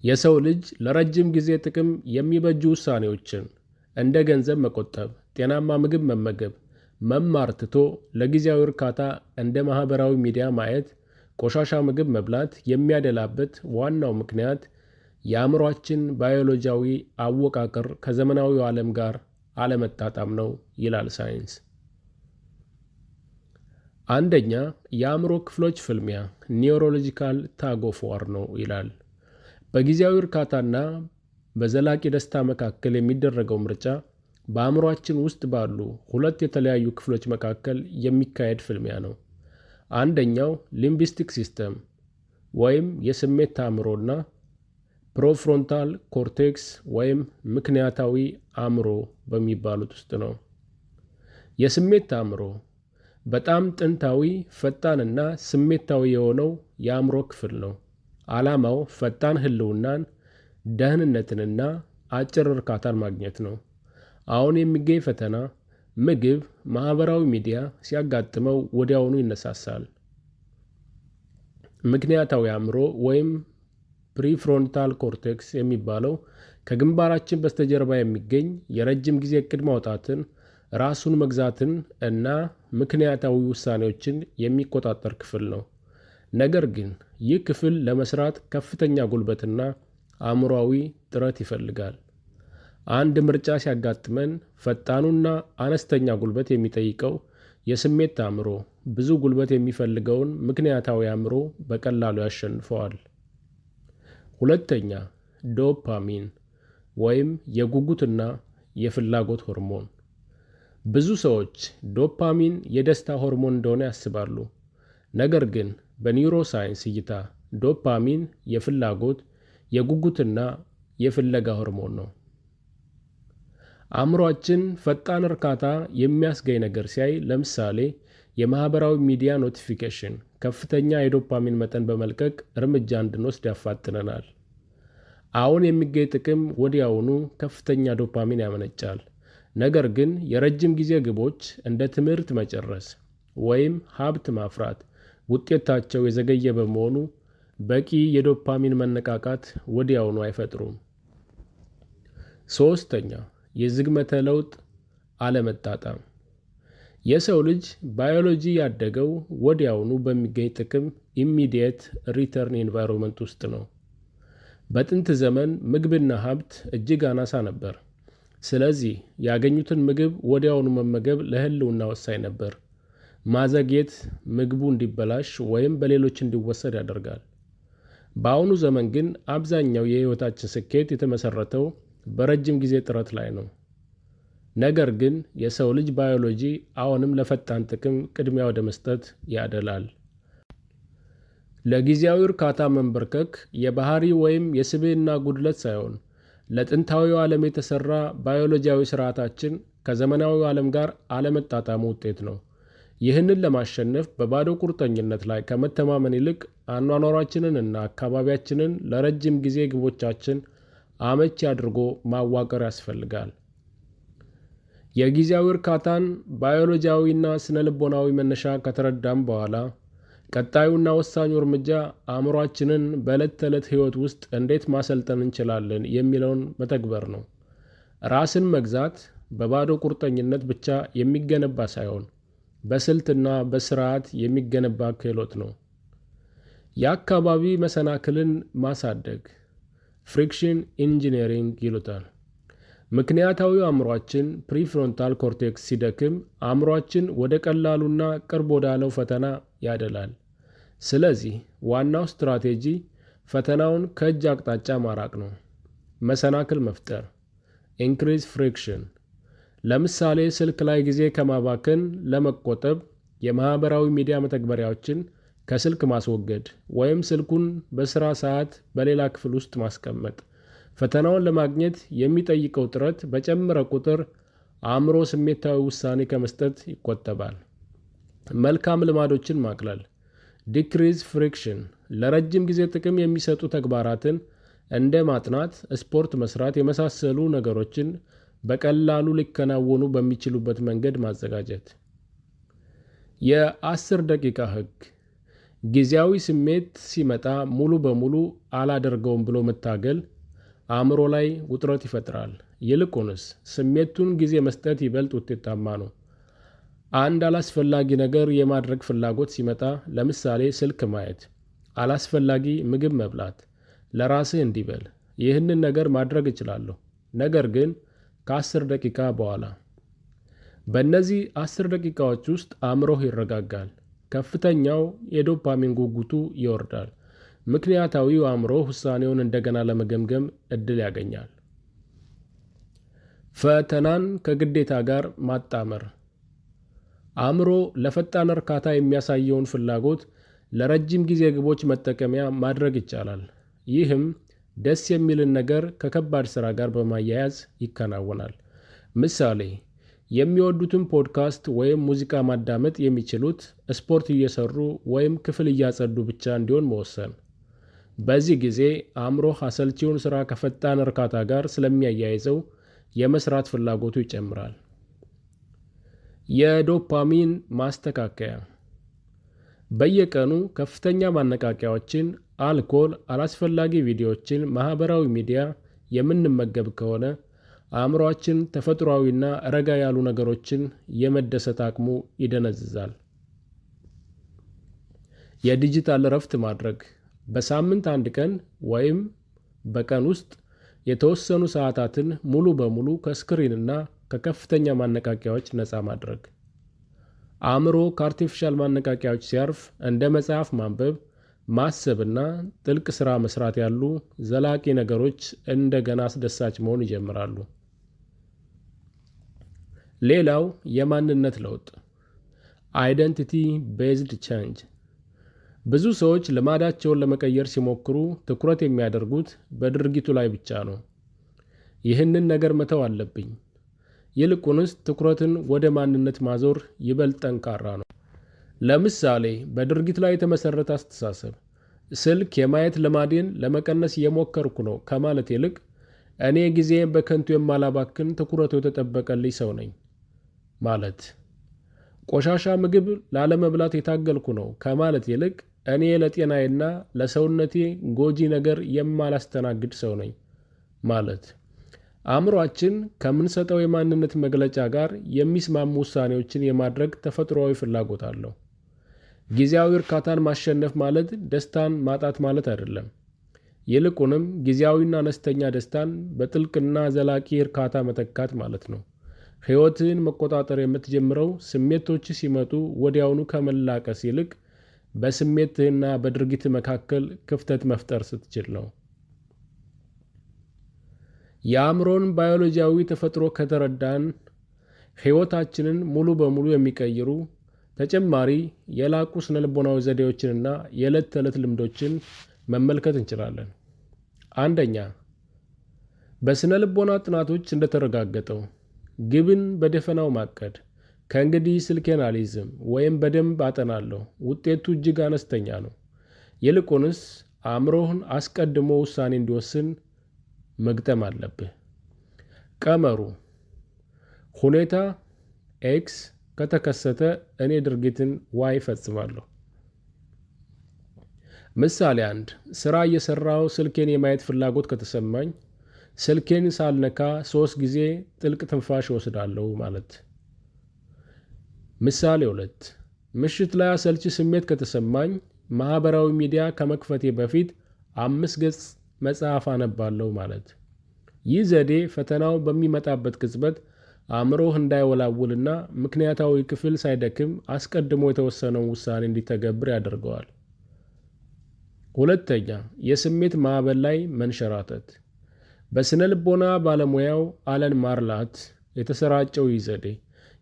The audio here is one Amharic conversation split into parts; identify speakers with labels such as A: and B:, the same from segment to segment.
A: የሰው ልጅ ለረጅም ጊዜ ጥቅም የሚበጁ ውሳኔዎችን እንደ ገንዘብ መቆጠብ፣ ጤናማ ምግብ መመገብ፣ መማር ትቶ ለጊዜያዊ እርካታ እንደ ማህበራዊ ሚዲያ ማየት፣ ቆሻሻ ምግብ መብላት የሚያደላበት ዋናው ምክንያት የአእምሯችን ባዮሎጂያዊ አወቃቀር ከዘመናዊው ዓለም ጋር አለመጣጣም ነው ይላል ሳይንስ። አንደኛ፣ የአእምሮ ክፍሎች ፍልሚያ ኒውሮሎጂካል ታግ ኦፍ ዋር ነው ይላል። በጊዜያዊ እርካታና በዘላቂ ደስታ መካከል የሚደረገው ምርጫ በአእምሯችን ውስጥ ባሉ ሁለት የተለያዩ ክፍሎች መካከል የሚካሄድ ፍልሚያ ነው። አንደኛው ሊምቢስቲክ ሲስተም ወይም የስሜት አእምሮና ፕሮፍሮንታል ኮርቴክስ ወይም ምክንያታዊ አእምሮ በሚባሉት ውስጥ ነው። የስሜት አእምሮ በጣም ጥንታዊ፣ ፈጣንና ስሜታዊ የሆነው የአእምሮ ክፍል ነው። ዓላማው ፈጣን ህልውናን፣ ደህንነትንና አጭር እርካታን ማግኘት ነው። አሁን የሚገኝ ፈተና ምግብ፣ ማህበራዊ ሚዲያ ሲያጋጥመው ወዲያውኑ ይነሳሳል። ምክንያታዊ አእምሮ ወይም ፕሪፍሮንታል ኮርቴክስ የሚባለው ከግንባራችን በስተጀርባ የሚገኝ የረጅም ጊዜ እቅድ ማውጣትን፣ ራሱን መግዛትን እና ምክንያታዊ ውሳኔዎችን የሚቆጣጠር ክፍል ነው። ነገር ግን ይህ ክፍል ለመስራት ከፍተኛ ጉልበትና አእምሯዊ ጥረት ይፈልጋል። አንድ ምርጫ ሲያጋጥመን ፈጣኑና አነስተኛ ጉልበት የሚጠይቀው የስሜት አእምሮ ብዙ ጉልበት የሚፈልገውን ምክንያታዊ አእምሮ በቀላሉ ያሸንፈዋል። ሁለተኛ፣ ዶፓሚን ወይም የጉጉትና የፍላጎት ሆርሞን። ብዙ ሰዎች ዶፓሚን የደስታ ሆርሞን እንደሆነ ያስባሉ። ነገር ግን በኒውሮሳይንስ እይታ ዶፓሚን የፍላጎት፣ የጉጉትና የፍለጋ ሆርሞን ነው። አእምሯችን ፈጣን እርካታ የሚያስገኝ ነገር ሲያይ፣ ለምሳሌ የማህበራዊ ሚዲያ ኖቲፊኬሽን፣ ከፍተኛ የዶፓሚን መጠን በመልቀቅ እርምጃ እንድንወስድ ያፋጥነናል። አሁን የሚገኝ ጥቅም ወዲያውኑ ከፍተኛ ዶፓሚን ያመነጫል። ነገር ግን የረጅም ጊዜ ግቦች እንደ ትምህርት መጨረስ ወይም ሀብት ማፍራት ውጤታቸው የዘገየ በመሆኑ በቂ የዶፓሚን መነቃቃት ወዲያውኑ አይፈጥሩም። ሶስተኛ፣ የዝግመተ ለውጥ አለመጣጣም። የሰው ልጅ ባዮሎጂ ያደገው ወዲያውኑ በሚገኝ ጥቅም ኢሚዲየት ሪተርን ኢንቫይሮንመንት ውስጥ ነው። በጥንት ዘመን ምግብና ሀብት እጅግ አናሳ ነበር። ስለዚህ ያገኙትን ምግብ ወዲያውኑ መመገብ ለህልውና ወሳኝ ነበር። ማዘግየት ምግቡ እንዲበላሽ ወይም በሌሎች እንዲወሰድ ያደርጋል። በአሁኑ ዘመን ግን አብዛኛው የህይወታችን ስኬት የተመሰረተው በረጅም ጊዜ ጥረት ላይ ነው። ነገር ግን የሰው ልጅ ባዮሎጂ አሁንም ለፈጣን ጥቅም ቅድሚያ ወደ መስጠት ያደላል። ለጊዜያዊ እርካታ መንበርከክ የባህሪ ወይም የስብዕና ጉድለት ሳይሆን ለጥንታዊው ዓለም የተሰራ ባዮሎጂያዊ ስርዓታችን ከዘመናዊው ዓለም ጋር አለመጣጣሙ ውጤት ነው። ይህንን ለማሸነፍ በባዶ ቁርጠኝነት ላይ ከመተማመን ይልቅ አኗኗራችንን እና አካባቢያችንን ለረጅም ጊዜ ግቦቻችን አመቺ አድርጎ ማዋቀር ያስፈልጋል። የጊዜያዊ እርካታን ባዮሎጂያዊና ስነ-ልቦናዊ መነሻ ከተረዳም በኋላ ቀጣዩና ወሳኙ እርምጃ አእምሯችንን በዕለት ተዕለት ሕይወት ውስጥ እንዴት ማሰልጠን እንችላለን የሚለውን መተግበር ነው። ራስን መግዛት በባዶ ቁርጠኝነት ብቻ የሚገነባ ሳይሆን በስልትና በስርዓት የሚገነባ ክህሎት ነው። የአካባቢ መሰናክልን ማሳደግ ፍሪክሽን ኢንጂነሪንግ ይሉታል። ምክንያታዊው አእምሯችን ፕሪፍሮንታል ኮርቴክስ ሲደክም አእምሯችን ወደ ቀላሉና ቅርብ ወዳለው ፈተና ያደላል። ስለዚህ ዋናው ስትራቴጂ ፈተናውን ከእጅ አቅጣጫ ማራቅ ነው። መሰናክል መፍጠር ኢንክሪዝ ፍሪክሽን። ለምሳሌ ስልክ ላይ ጊዜ ከማባከን ለመቆጠብ የማህበራዊ ሚዲያ መተግበሪያዎችን ከስልክ ማስወገድ ወይም ስልኩን በስራ ሰዓት በሌላ ክፍል ውስጥ ማስቀመጥ። ፈተናውን ለማግኘት የሚጠይቀው ጥረት በጨመረ ቁጥር አእምሮ ስሜታዊ ውሳኔ ከመስጠት ይቆጠባል። መልካም ልማዶችን ማቅለል ዲክሪዝ ፍሪክሽን። ለረጅም ጊዜ ጥቅም የሚሰጡ ተግባራትን እንደ ማጥናት፣ ስፖርት መስራት የመሳሰሉ ነገሮችን በቀላሉ ሊከናወኑ በሚችሉበት መንገድ ማዘጋጀት። የ10 ደቂቃ ህግ ጊዜያዊ ስሜት ሲመጣ ሙሉ በሙሉ አላደርገውም ብሎ መታገል አእምሮ ላይ ውጥረት ይፈጥራል። ይልቁንስ ስሜቱን ጊዜ መስጠት ይበልጥ ውጤታማ ነው። አንድ አላስፈላጊ ነገር የማድረግ ፍላጎት ሲመጣ፣ ለምሳሌ ስልክ ማየት፣ አላስፈላጊ ምግብ መብላት፣ ለራስህ እንዲህ በል፣ ይህንን ነገር ማድረግ እችላለሁ፣ ነገር ግን ከ10 ደቂቃ በኋላ። በእነዚህ 10 ደቂቃዎች ውስጥ አእምሮህ ይረጋጋል። ከፍተኛው የዶፓሚን ጉጉቱ ይወርዳል። ምክንያታዊው አእምሮ ውሳኔውን እንደገና ለመገምገም እድል ያገኛል። ፈተናን ከግዴታ ጋር ማጣመር። አእምሮ ለፈጣን እርካታ የሚያሳየውን ፍላጎት ለረጅም ጊዜ ግቦች መጠቀሚያ ማድረግ ይቻላል። ይህም ደስ የሚልን ነገር ከከባድ ሥራ ጋር በማያያዝ ይከናወናል። ምሳሌ፣ የሚወዱትን ፖድካስት ወይም ሙዚቃ ማዳመጥ የሚችሉት ስፖርት እየሰሩ ወይም ክፍል እያጸዱ ብቻ እንዲሆን መወሰን። በዚህ ጊዜ አእምሮህ አሰልቺውን ሥራ ከፈጣን እርካታ ጋር ስለሚያያይዘው የመስራት ፍላጎቱ ይጨምራል። የዶፓሚን ማስተካከያ። በየቀኑ ከፍተኛ ማነቃቂያዎችን፣ አልኮል፣ አላስፈላጊ ቪዲዮዎችን፣ ማህበራዊ ሚዲያ የምንመገብ ከሆነ አእምሮአችን ተፈጥሯዊና ረጋ ያሉ ነገሮችን የመደሰት አቅሙ ይደነዝዛል። የዲጂታል እረፍት ማድረግ። በሳምንት አንድ ቀን ወይም በቀን ውስጥ የተወሰኑ ሰዓታትን ሙሉ በሙሉ ከስክሪንና ከከፍተኛ ማነቃቂያዎች ነፃ ማድረግ። አእምሮ ከአርቲፊሻል ማነቃቂያዎች ሲያርፍ እንደ መጽሐፍ ማንበብ፣ ማሰብና ጥልቅ ሥራ መስራት ያሉ ዘላቂ ነገሮች እንደገና አስደሳች መሆን ይጀምራሉ። ሌላው የማንነት ለውጥ አይደንቲቲ ቤዝድ ቼንጅ። ብዙ ሰዎች ልማዳቸውን ለመቀየር ሲሞክሩ ትኩረት የሚያደርጉት በድርጊቱ ላይ ብቻ ነው። ይህንን ነገር መተው አለብኝ። ይልቁንስ ትኩረትን ወደ ማንነት ማዞር ይበልጥ ጠንካራ ነው። ለምሳሌ በድርጊት ላይ የተመሰረተ አስተሳሰብ፣ ስልክ የማየት ልማዴን ለመቀነስ እየሞከርኩ ነው ከማለት ይልቅ እኔ ጊዜን በከንቱ የማላባክን ትኩረቱ የተጠበቀልኝ ሰው ነኝ ማለት። ቆሻሻ ምግብ ላለመብላት የታገልኩ ነው ከማለት ይልቅ እኔ ለጤናዬና ለሰውነቴ ጎጂ ነገር የማላስተናግድ ሰው ነኝ ማለት። አእምሮአችን ከምንሰጠው የማንነት መግለጫ ጋር የሚስማሙ ውሳኔዎችን የማድረግ ተፈጥሯዊ ፍላጎት አለው። ጊዜያዊ እርካታን ማሸነፍ ማለት ደስታን ማጣት ማለት አይደለም። ይልቁንም ጊዜያዊና አነስተኛ ደስታን በጥልቅና ዘላቂ እርካታ መተካት ማለት ነው። ሕይወትህን መቆጣጠር የምትጀምረው ስሜቶች ሲመጡ ወዲያውኑ ከመላቀስ ይልቅ በስሜትህና በድርጊት መካከል ክፍተት መፍጠር ስትችል ነው። የአእምሮን ባዮሎጂያዊ ተፈጥሮ ከተረዳን ሕይወታችንን ሙሉ በሙሉ የሚቀይሩ ተጨማሪ የላቁ ስነልቦናዊ ዘዴዎችንና የዕለት ተዕለት ልምዶችን መመልከት እንችላለን። አንደኛ፣ በስነልቦና ጥናቶች እንደተረጋገጠው ግብን በደፈናው ማቀድ። ከእንግዲህ ስልኬን አልይዝም ወይም በደንብ አጠናለሁ ውጤቱ እጅግ አነስተኛ ነው። ይልቁንስ አእምሮህን አስቀድሞ ውሳኔ እንዲወስን መግጠም አለብህ። ቀመሩ ሁኔታ ኤክስ ከተከሰተ እኔ ድርጊትን ዋይ እፈጽማለሁ። ምሳሌ 1 ስራ እየሰራው ስልኬን የማየት ፍላጎት ከተሰማኝ ስልኬን ሳልነካ 3 ጊዜ ጥልቅ ትንፋሽ እወስዳለሁ ማለት። ምሳሌ 2 ምሽት ላይ አሰልቺ ስሜት ከተሰማኝ ማህበራዊ ሚዲያ ከመክፈቴ በፊት 5 ገጽ መጽሐፍ አነባለሁ ማለት። ይህ ዘዴ ፈተናው በሚመጣበት ቅጽበት አእምሮህ እንዳይወላውልና ምክንያታዊ ክፍል ሳይደክም አስቀድሞ የተወሰነውን ውሳኔ እንዲተገብር ያደርገዋል። ሁለተኛ፣ የስሜት ማዕበል ላይ መንሸራተት። በስነ ልቦና ባለሙያው አለን ማርላት የተሰራጨው ይህ ዘዴ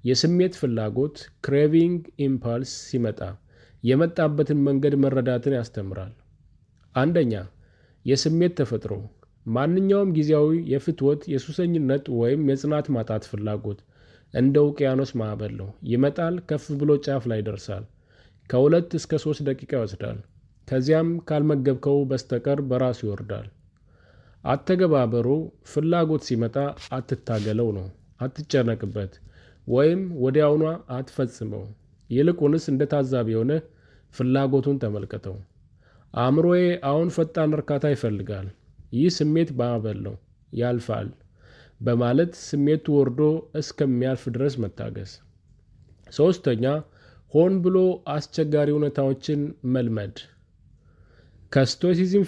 A: የስሜት ፍላጎት ክሬቪንግ ኢምፓልስ ሲመጣ የመጣበትን መንገድ መረዳትን ያስተምራል። አንደኛ፣ የስሜት ተፈጥሮ። ማንኛውም ጊዜያዊ የፍትወት፣ የሱሰኝነት ወይም የጽናት ማጣት ፍላጎት እንደ ውቅያኖስ ማዕበል ነው። ይመጣል፣ ከፍ ብሎ ጫፍ ላይ ይደርሳል። ከ2 እስከ 3 ደቂቃ ይወስዳል። ከዚያም ካልመገብከው በስተቀር በራሱ ይወርዳል። አተገባበሩ ፍላጎት ሲመጣ አትታገለው ነው። አትጨነቅበት ወይም ወዲያውኗ አትፈጽመው። ይልቁንስ እንደ ታዛቢ ሆነህ ፍላጎቱን ተመልከተው። አእምሮዬ አሁን ፈጣን እርካታ ይፈልጋል። ይህ ስሜት ማዕበል ነው፣ ያልፋል በማለት ስሜቱ ወርዶ እስከሚያልፍ ድረስ መታገስ። ሶስተኛ፣ ሆን ብሎ አስቸጋሪ ሁኔታዎችን መልመድ። ከስቶይሲዝም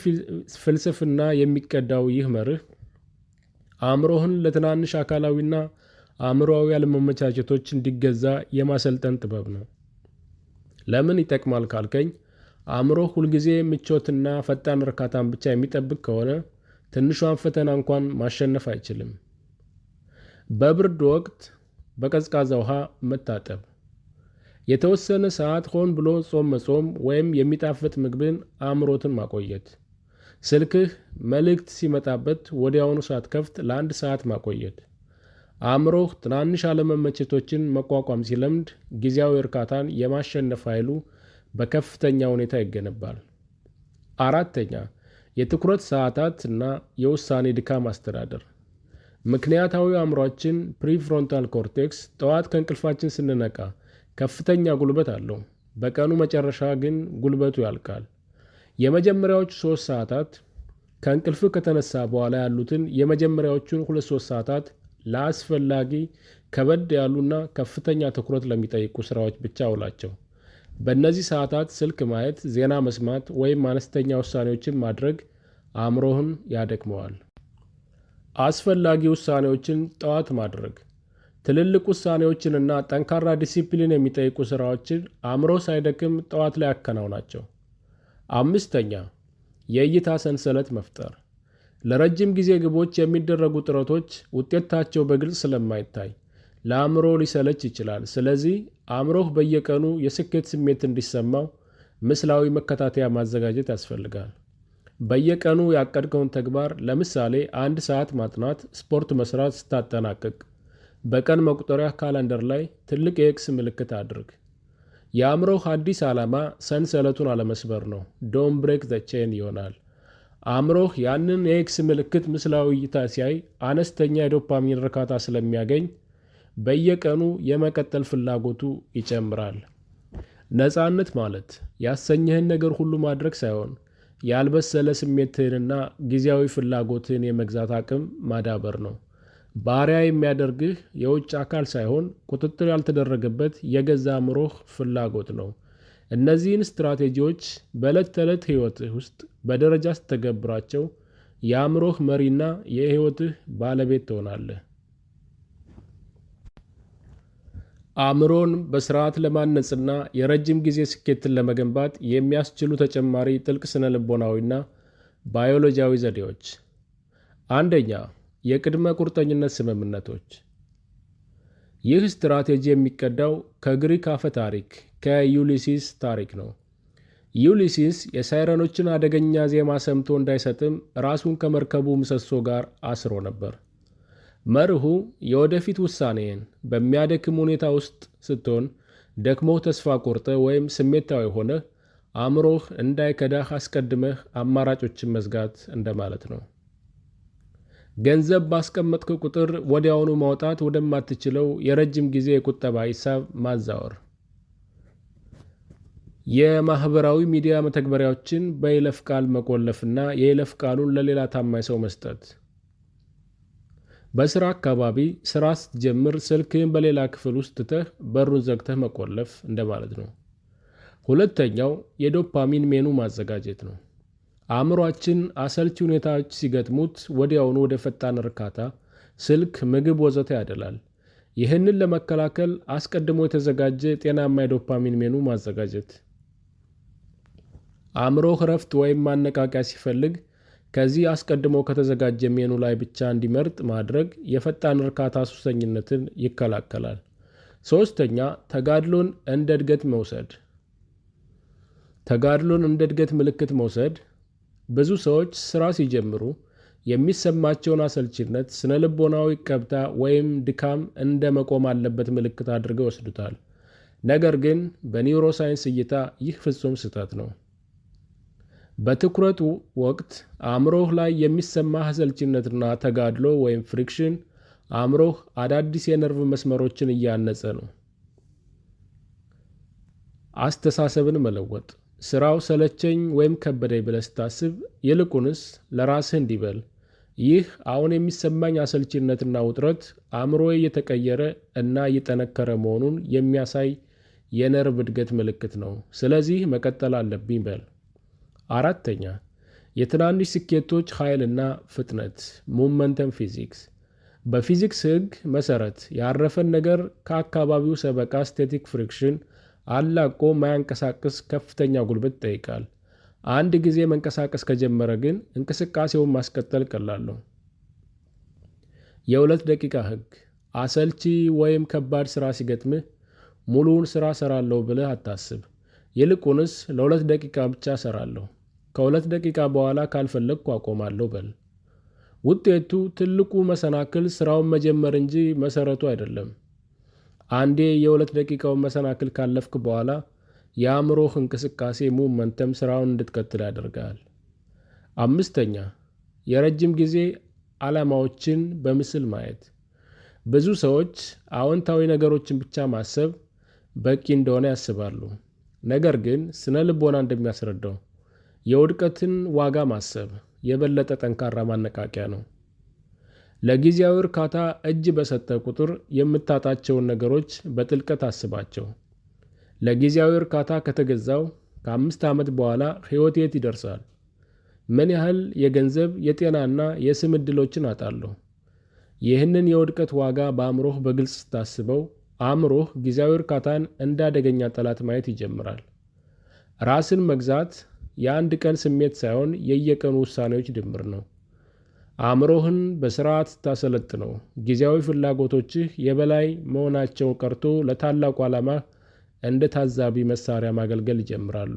A: ፍልስፍና የሚቀዳው ይህ መርህ አእምሮህን ለትናንሽ አካላዊና አእምሮአዊ አለመመቻቸቶች እንዲገዛ የማሰልጠን ጥበብ ነው። ለምን ይጠቅማል ካልከኝ፣ አእምሮህ ሁልጊዜ ምቾትና ፈጣን እርካታን ብቻ የሚጠብቅ ከሆነ ትንሿን ፈተና እንኳን ማሸነፍ አይችልም። በብርድ ወቅት በቀዝቃዛ ውሃ መታጠብ፣ የተወሰነ ሰዓት ሆን ብሎ ጾም መጾም ወይም የሚጣፍጥ ምግብን አእምሮትን ማቆየት፣ ስልክህ መልእክት ሲመጣበት ወዲያውኑ ሳትከፍት ለ1 ሰዓት ማቆየት። አእምሮህ ትናንሽ አለመመቸቶችን መቋቋም ሲለምድ ጊዜያዊ እርካታን የማሸነፍ ኃይሉ በከፍተኛ ሁኔታ ይገነባል። አራተኛ፣ የትኩረት ሰዓታት እና የውሳኔ ድካም አስተዳደር። ምክንያታዊ አእምሯችን ፕሪፍሮንታል ኮርቴክስ ጠዋት ከእንቅልፋችን ስንነቃ ከፍተኛ ጉልበት አለው። በቀኑ መጨረሻ ግን ጉልበቱ ያልቃል። የመጀመሪያዎቹ 3 ሰዓታት ከእንቅልፍ ከተነሳ በኋላ ያሉትን የመጀመሪያዎቹን 2-3 ሰዓታት ለአስፈላጊ ከበድ ያሉና ከፍተኛ ትኩረት ለሚጠይቁ ስራዎች ብቻ አውላቸው። በእነዚህ ሰዓታት ስልክ ማየት፣ ዜና መስማት ወይም አነስተኛ ውሳኔዎችን ማድረግ አእምሮህን ያደክመዋል። አስፈላጊ ውሳኔዎችን ጠዋት ማድረግ። ትልልቅ ውሳኔዎችንና ጠንካራ ዲሲፕሊን የሚጠይቁ ስራዎችን አእምሮ ሳይደክም ጠዋት ላይ ያከናውናቸው። አምስተኛ፣ የእይታ ሰንሰለት መፍጠር። ለረጅም ጊዜ ግቦች የሚደረጉ ጥረቶች ውጤታቸው በግልጽ ስለማይታይ ለአእምሮ ሊሰለች ይችላል። ስለዚህ አእምሮህ በየቀኑ የስኬት ስሜት እንዲሰማው ምስላዊ መከታተያ ማዘጋጀት ያስፈልጋል። በየቀኑ ያቀድከውን ተግባር፣ ለምሳሌ 1 ሰዓት ማጥናት፣ ስፖርት መስራት ስታጠናቅቅ በቀን መቁጠሪያ ካላንደር ላይ ትልቅ የኤክስ ምልክት አድርግ። የአእምሮህ አዲስ ዓላማ ሰንሰለቱን አለመስበር ነው። ዶንት ብሬክ ዘ ቼን ይሆናል። አእምሮህ ያንን የኤክስ ምልክት ምስላዊ እይታ ሲያይ አነስተኛ የዶፓሚን እርካታ ስለሚያገኝ በየቀኑ የመቀጠል ፍላጎቱ ይጨምራል። ነፃነት ማለት ያሰኘህን ነገር ሁሉ ማድረግ ሳይሆን ያልበሰለ ስሜትህንና ጊዜያዊ ፍላጎትህን የመግዛት አቅም ማዳበር ነው። ባሪያ የሚያደርግህ የውጭ አካል ሳይሆን ቁጥጥር ያልተደረገበት የገዛ አእምሮህ ፍላጎት ነው። እነዚህን ስትራቴጂዎች በዕለት ተዕለት ሕይወትህ ውስጥ በደረጃ ስትተገብራቸው የአእምሮህ መሪና የሕይወትህ ባለቤት ትሆናለህ። አእምሮን በስርዓት ለማነጽና የረጅም ጊዜ ስኬትን ለመገንባት የሚያስችሉ ተጨማሪ ጥልቅ ስነ-ልቦናዊና ባዮሎጂያዊ ዘዴዎች። አንደኛ፣ የቅድመ ቁርጠኝነት ስምምነቶች። ይህ ስትራቴጂ የሚቀዳው ከግሪክ አፈ ታሪክ ከዩሊሲስ ታሪክ ነው። ዩሊሲስ የሳይረኖችን አደገኛ ዜማ ሰምቶ እንዳይሰጥም ራሱን ከመርከቡ ምሰሶ ጋር አስሮ ነበር። መርሁ የወደፊት ውሳኔን በሚያደክም ሁኔታ ውስጥ ስትሆን፣ ደክሞህ ተስፋ ቆርጠህ ወይም ስሜታዊ ሆነህ አእምሮህ እንዳይከዳህ አስቀድመህ አማራጮችን መዝጋት እንደማለት ነው። ገንዘብ ባስቀመጥክ ቁጥር ወዲያውኑ ማውጣት ወደማትችለው የረጅም ጊዜ የቁጠባ ሂሳብ ማዛወር። የማህበራዊ ሚዲያ መተግበሪያዎችን በይለፍ ቃል መቆለፍና የይለፍ ቃሉን ለሌላ ታማኝ ሰው መስጠት። በስራ አካባቢ ስራ ስትጀምር ስልክህን በሌላ ክፍል ውስጥ ትተህ በሩን ዘግተህ መቆለፍ እንደማለት ነው። ሁለተኛው የዶፓሚን ሜኑ ማዘጋጀት ነው። አእምሯችን አሰልቺ ሁኔታዎች ሲገጥሙት ወዲያውኑ ወደ ፈጣን እርካታ፣ ስልክ፣ ምግብ ወዘተ ያደላል። ይህንን ለመከላከል አስቀድሞ የተዘጋጀ ጤናማ የዶፓሚን ሜኑ ማዘጋጀት። አእምሮህ እረፍት ወይም ማነቃቂያ ሲፈልግ ከዚህ አስቀድሞ ከተዘጋጀ ሜኑ ላይ ብቻ እንዲመርጥ ማድረግ የፈጣን እርካታ ሱሰኝነትን ይከላከላል። ሶስተኛ፣ ተጋድሎን እንደ እድገት መውሰድ። ተጋድሎን እንደ እድገት ምልክት መውሰድ። ብዙ ሰዎች ስራ ሲጀምሩ የሚሰማቸውን አሰልቺነት፣ ስነ ልቦናዊ ቀብታ ወይም ድካም እንደ መቆም አለበት ምልክት አድርገው ይወስዱታል። ነገር ግን በኒውሮሳይንስ እይታ ይህ ፍጹም ስህተት ነው። በትኩረት ወቅት አእምሮህ ላይ የሚሰማህ አሰልቺነትና ተጋድሎ ወይም ፍሪክሽን አእምሮህ አዳዲስ የነርቭ መስመሮችን እያነጸ ነው። አስተሳሰብን መለወጥ። ስራው ሰለቸኝ ወይም ከበደኝ ብለህ ስታስብ ይልቁንስ ለራስህ እንዲህ በል፣ ይህ አሁን የሚሰማኝ አሰልቺነትና ውጥረት አእምሮዬ እየተቀየረ እና እየጠነከረ መሆኑን የሚያሳይ የነርቭ እድገት ምልክት ነው። ስለዚህ መቀጠል አለብኝ በል። አራተኛ፣ የትናንሽ ስኬቶች ኃይልና ፍጥነት (ሞመንተም ፊዚክስ). በፊዚክስ ሕግ መሰረት ያረፈን ነገር ከአካባቢው ሰበቃ (ስታቲክ ፍሪክሽን) አላቆ ማያንቀሳቅስ ከፍተኛ ጉልበት ይጠይቃል። አንድ ጊዜ መንቀሳቀስ ከጀመረ ግን እንቅስቃሴውን ማስቀጠል ቀላል ነው። የ2 ደቂቃ ሕግ። አሰልቺ ወይም ከባድ ሥራ ሲገጥምህ ሙሉውን ሥራ እሰራለሁ ብለህ አታስብ። ይልቁንስ ለ2 ደቂቃ ብቻ እሰራለሁ፣ ከ2 ደቂቃ በኋላ ካልፈለግኩ አቆማለሁ በል። ውጤቱ ትልቁ መሰናክል ሥራውን መጀመር እንጂ መሠረቱ አይደለም። አንዴ የ2 ደቂቃውን መሰናክል ካለፍክ በኋላ የአእምሮህ እንቅስቃሴ ሞመንተም ሥራውን እንድትቀጥል ያደርጋል። አምስተኛ፣ የረጅም ጊዜ ዓላማዎችን በምስል ማየት። ብዙ ሰዎች አዎንታዊ ነገሮችን ብቻ ማሰብ በቂ እንደሆነ ያስባሉ። ነገር ግን ስነ ልቦና እንደሚያስረዳው የውድቀትን ዋጋ ማሰብ የበለጠ ጠንካራ ማነቃቂያ ነው። ለጊዜያዊ እርካታ እጅ በሰጠ ቁጥር የምታጣቸውን ነገሮች በጥልቀት አስባቸው። ለጊዜያዊ እርካታ ከተገዛው ከ5 ዓመት በኋላ ሕይወት የት ይደርሳል? ምን ያህል የገንዘብ፣ የጤናና የስም ዕድሎችን አጣለሁ? ይህንን የውድቀት ዋጋ በአእምሮህ በግልጽ ስታስበው አእምሮህ ጊዜያዊ እርካታን እንደ አደገኛ ጠላት ማየት ይጀምራል። ራስን መግዛት የአንድ ቀን ስሜት ሳይሆን የየቀኑ ውሳኔዎች ድምር ነው። አእምሮህን በስርዓት ስታሰለጥነው ጊዜያዊ ፍላጎቶችህ የበላይ መሆናቸው ቀርቶ ለታላቁ ዓላማ እንደ ታዛቢ መሳሪያ ማገልገል ይጀምራሉ።